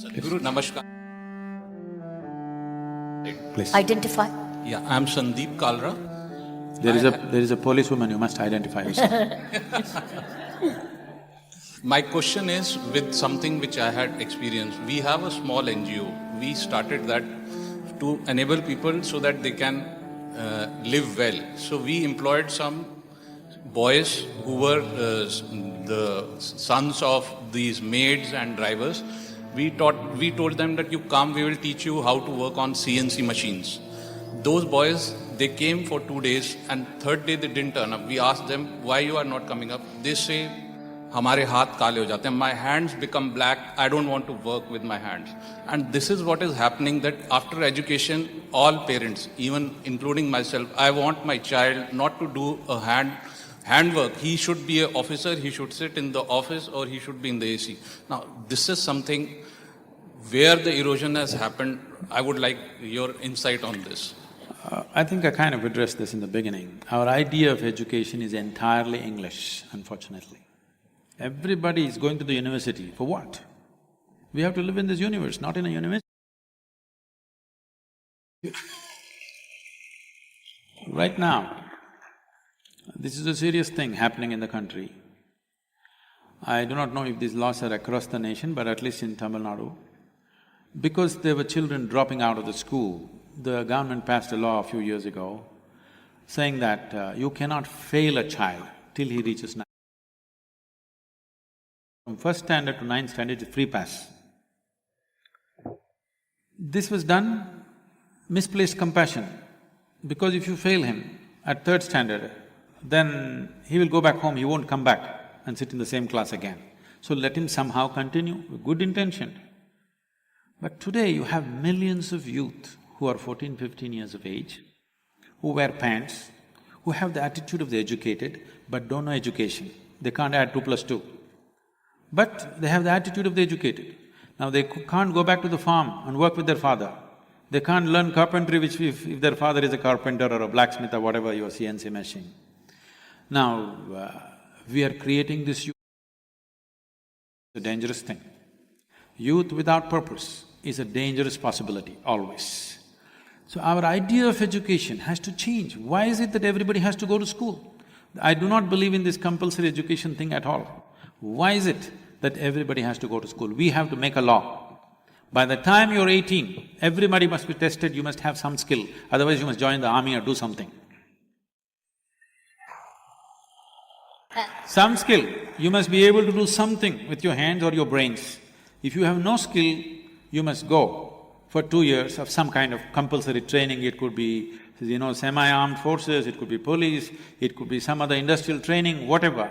Sadhguru, namaskar. Please. Identify. Yeah, I'm Sandeep Kalra. There is a policewoman, you must identify yourself. My question is with something which I had experienced. We have a small NGO. We started that to enable people so that they can live well. So we employed some boys who were the sons of these maids and drivers. We told them that you come, we will teach you how to work on CNC machines. Those boys, they came for 2 days and third day they didn't turn up. We asked them, why you are not coming up? They say, हमारे हाथ काले हो जाते हैं. My hands become black. I don't want to work with my hands. And this is what is happening, that after education, all parents, even including myself, I want my child not to do a handwork. He should be an officer, he should sit in the office or he should be in the AC. Now, this is something where the erosion has happened. I would like your insight on this. I think I kind of addressed this in the beginning. Our idea of education is entirely English, unfortunately. Everybody is going to the university, for what? We have to live in this universe, not in a university. Right now, this is a serious thing happening in the country. I do not know if these laws are across the nation, but at least in Tamil Nadu, because there were children dropping out of the school, the government passed a law a few years ago saying that you cannot fail a child till he reaches 9. From first standard to 9th standard, it's free pass. This was done misplaced compassion, because if you fail him at 3rd standard, then he will go back home, he won't come back and sit in the same class again. So let him somehow continue with good intention. But today you have millions of youth who are 14, 15 years of age, who wear pants, who have the attitude of the educated but don't know education. They can't add 2 plus 2. But they have the attitude of the educated. Now they can't go back to the farm and work with their father. They can't learn carpentry, which if their father is a carpenter or a blacksmith or whatever, your CNC machine. Now, we are creating this youth. It's a dangerous thing. Youth without purpose is a dangerous possibility, always. So our idea of education has to change. Why is it that everybody has to go to school? I do not believe in this compulsory education thing at all. Why is it that everybody has to go to school? We have to make a law. By the time you're 18, everybody must be tested, you must have some skill, otherwise you must join the army or do something. Some skill, you must be able to do something with your hands or your brains. If you have no skill, you must go for 2 years of some kind of compulsory training. It could be, semi-armed forces, it could be police, it could be some other industrial training, whatever.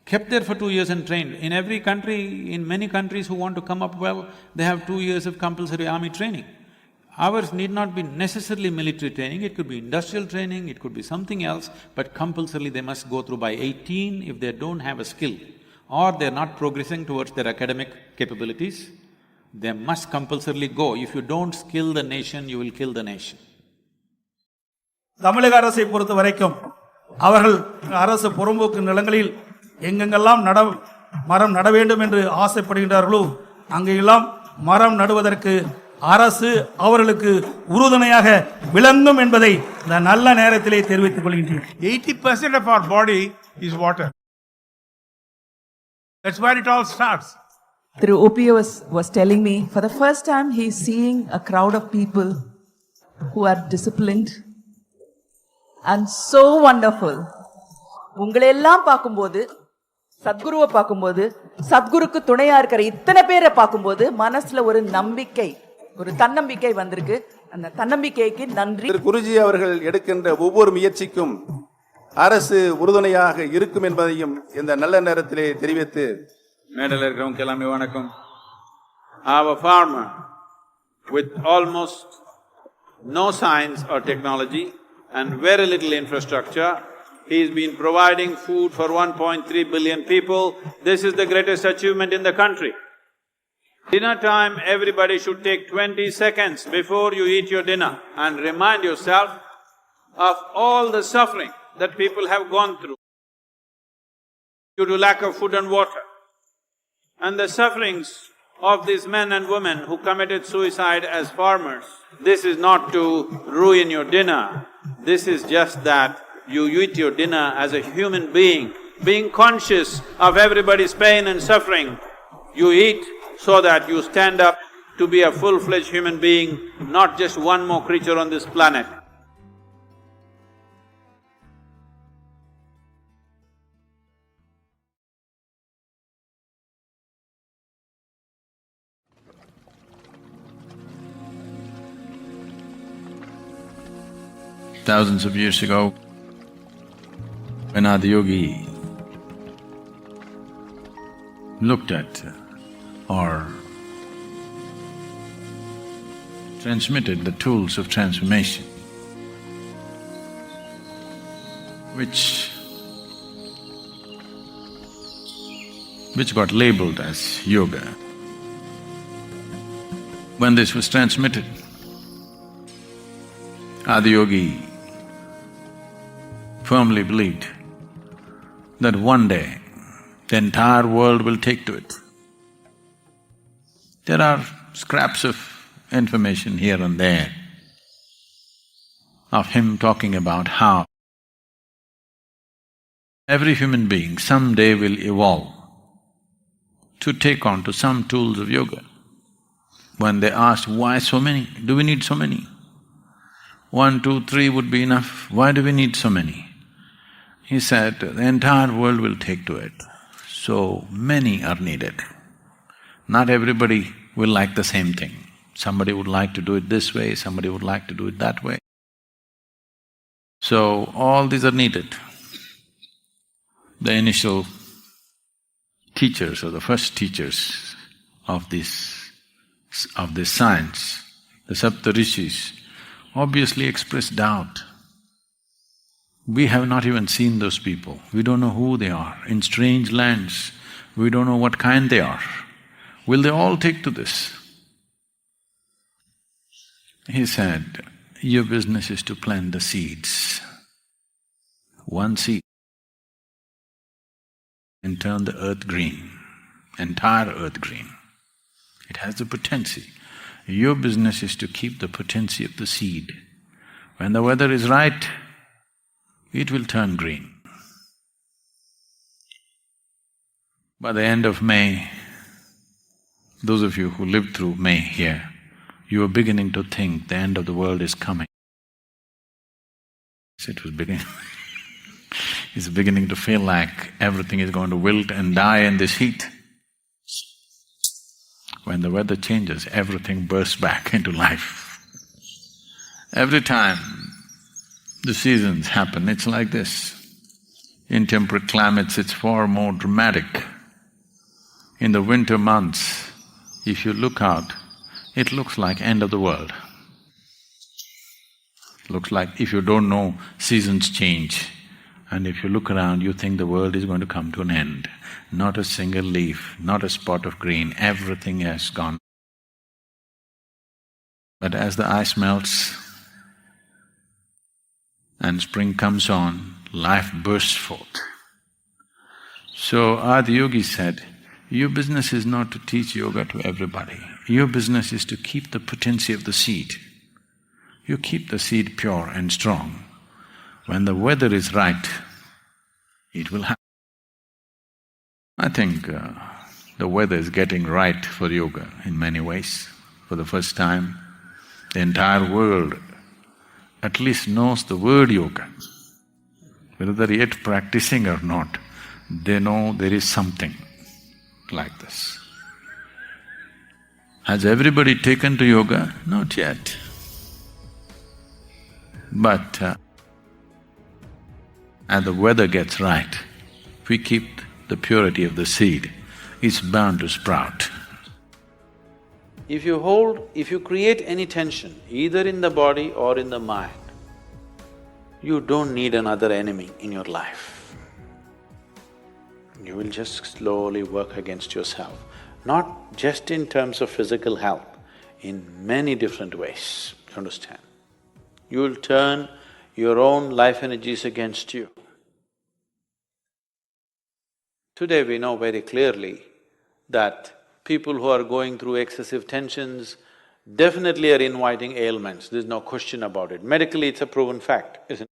Kept there for 2 years and trained. In every country, in many countries who want to come up well, they have 2 years of compulsory army training. Ours need not be necessarily military training, it could be industrial training, it could be something else, but compulsorily they must go through by 18 if they don't have a skill or they're not progressing towards their academic capabilities. They must compulsorily go. If you don't skill the nation, you will kill the nation. தமிழக அரசை பொறுத்த வரைக்கும் அவர்கள் அரசு புறம்போக்கு நிலங்களில் எங்கெங்கெல்லாம் மரம் நட வேண்டும் என்று ஆசைப்படுகின்றார்களோ அங்கெல்லாம் மரம் நடுவதற்கு அரசு அவர்களுக்கு உறுதுணையாக விளங்கும் என்பதை இந்த நல்ல நேரத்திலே தெரிவித்துக் கொள்கின்றேன். 80% of our body is water. That's where it all starts. Through OP was telling me, for the first time he is seeing a crowd of people who are disciplined and so wonderful. உங்களெல்லாம் பார்க்கும்போது, சத்குருவை பார்க்கும்போது, சத்குருக்கு துணையா இருக்கிற இத்தனை பேரை பார்க்கும்போது மனசுல ஒரு நம்பிக்கை, ஒரு தன்னம்பிக்கை வந்திருக்கு. அந்த தன்னம்பிக்கைக்கு நன்றி. குருஜி அவர்கள் எடுக்கின்ற ஒவ்வொரு முயற்சிக்கும் அரசு உறுதுணையாக இருக்கும் என்பதையும் இந்த நல்ல நேரத்திலே தெரிவித்து, மேடையில் இருக்கிறவங்க எல்லாமே வணக்கம். Our farmer, with almost no science or technology and very little infrastructure, he's been providing food for 1.3 billion people. This is the greatest achievement in the country. Dinner time, everybody should take 20 seconds before you eat your dinner and remind yourself of all the suffering that people have gone through due to lack of food and water. And the sufferings of these men and women who committed suicide as farmers. This is not to ruin your dinner, this is just that you eat your dinner as a human being conscious of everybody's pain and suffering. You eat so that you stand up to be a full-fledged human being, not just one more creature on this planet. Thousands of years ago, when Adiyogi looked at or transmitted the tools of transformation, which got labeled as yoga. When this was transmitted, Adiyogi firmly believed that one day the entire world will take to it. There are scraps of information here and there of him talking about how every human being someday will evolve to take on to some tools of yoga. When they asked, why so many? Do we need so many? 1, 2, 3 would be enough. Why do we need so many? He said, the entire world will take to it, so many are needed. Not everybody will like the same thing. Somebody would like to do it this way, somebody would like to do it that way. So, all these are needed. The initial teachers or the first teachers of this science, the Saptarishis, obviously expressed doubt. We have not even seen those people, we don't know who they are. In strange lands, we don't know what kind they are. Will they all take to this? He said, your business is to plant the seeds. One seed and turn the earth green, entire earth green. It has the potency. Your business is to keep the potency of the seed. When the weather is right, it will turn green. By the end of May, those of you who lived through May here, you were beginning to think the end of the world is coming. It was beginning it's beginning to feel like everything is going to wilt and die in this heat. When the weather changes, everything bursts back into life. Every time the seasons happen, it's like this. In temperate climates, it's far more dramatic. In the winter months, if you look out, it looks like end of the world. Looks like if you don't know, seasons change. And if you look around, you think the world is going to come to an end. Not a single leaf, not a spot of green, everything has gone. But as the ice melts and spring comes on, life bursts forth. So Adiyogi said, your business is not to teach yoga to everybody. Your business is to keep the potency of the seed. You keep the seed pure and strong. When the weather is right, it will happen. I think the weather is getting right for yoga in many ways. For the first time, the entire world at least knows the word yoga. Whether they're yet practicing or not, they know there is something like this. Has everybody taken to yoga? Not yet. But as the weather gets right, if we keep the purity of the seed, it's bound to sprout. If you create any tension, either in the body or in the mind, you don't need another enemy in your life. You will just slowly work against yourself, not just in terms of physical health, in many different ways, you understand? You will turn your own life energies against you. Today we know very clearly that people who are going through excessive tensions definitely are inviting ailments, there's no question about it. Medically, it's a proven fact, isn't it?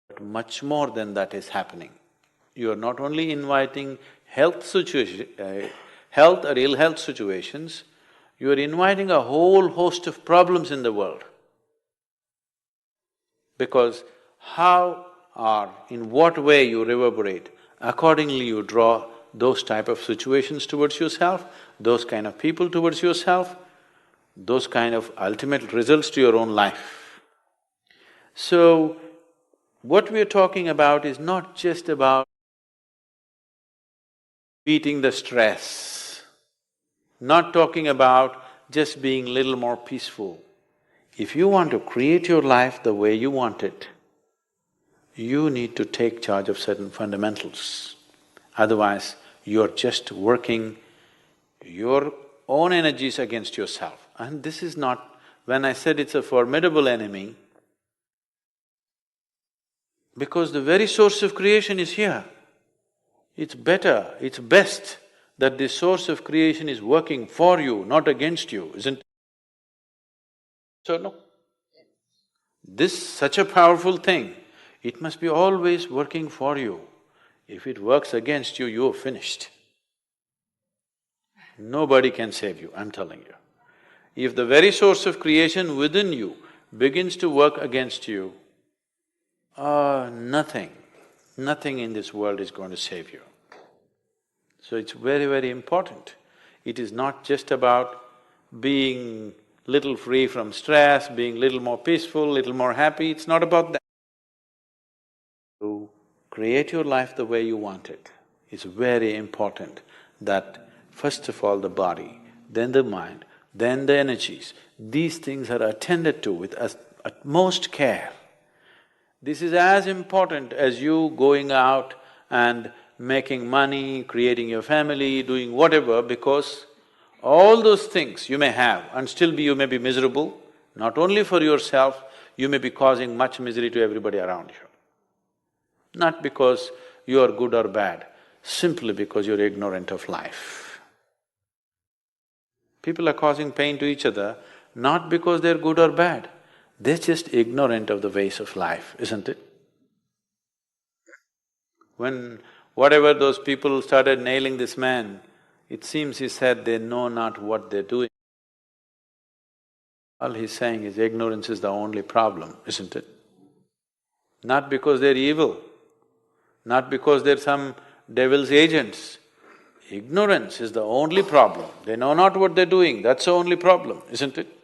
But much more than that is happening. You are not only inviting health health or ill health situations, you are inviting a whole host of problems in the world. Because how or in what way you reverberate, accordingly you draw those type of situations towards yourself, those kind of people towards yourself, those kind of ultimate results to your own life. So, what we're talking about is not just about beating the stress, not talking about just being little more peaceful. If you want to create your life the way you want it, you need to take charge of certain fundamentals. Otherwise, you're just working your own energies against yourself. And this is not… when I said it's a formidable enemy, because the very source of creation is here. It's better, it's best that the source of creation is working for you, not against you, isn't it? So no. Such a powerful thing, it must be always working for you. If it works against you, you're finished. Nobody can save you, I'm telling you. If the very source of creation within you begins to work against you, nothing in this world is going to save you. So it's very, very important. It is not just about being little free from stress, being little more peaceful, little more happy, it's not about that. To create your life the way you want it, it's very important that first of all the body, then the mind, then the energies, these things are attended to with utmost care. This is as important as you going out and making money, creating your family, doing whatever, because all those things you may have and still you may be miserable, not only for yourself, you may be causing much misery to everybody around you. Not because you are good or bad, simply because you're ignorant of life. People are causing pain to each other not because they're good or bad, they're just ignorant of the ways of life, isn't it? When whatever those people started nailing this man, it seems he said they know not what they're doing. All he's saying is ignorance is the only problem, isn't it? Not because they're evil, not because they're some devil's agents. Ignorance is the only problem. They know not what they're doing, that's the only problem, isn't it?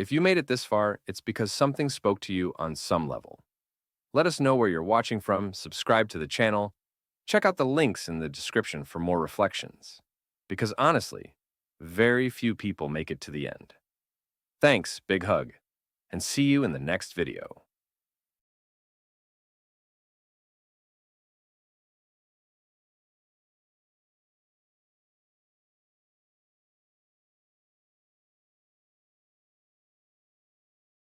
If you made it this far, it's because something spoke to you on some level. Let us know where you're watching from, subscribe to the channel, check out the links in the description for more reflections. Because honestly, very few people make it to the end. Thanks, big hug, and see you in the next video.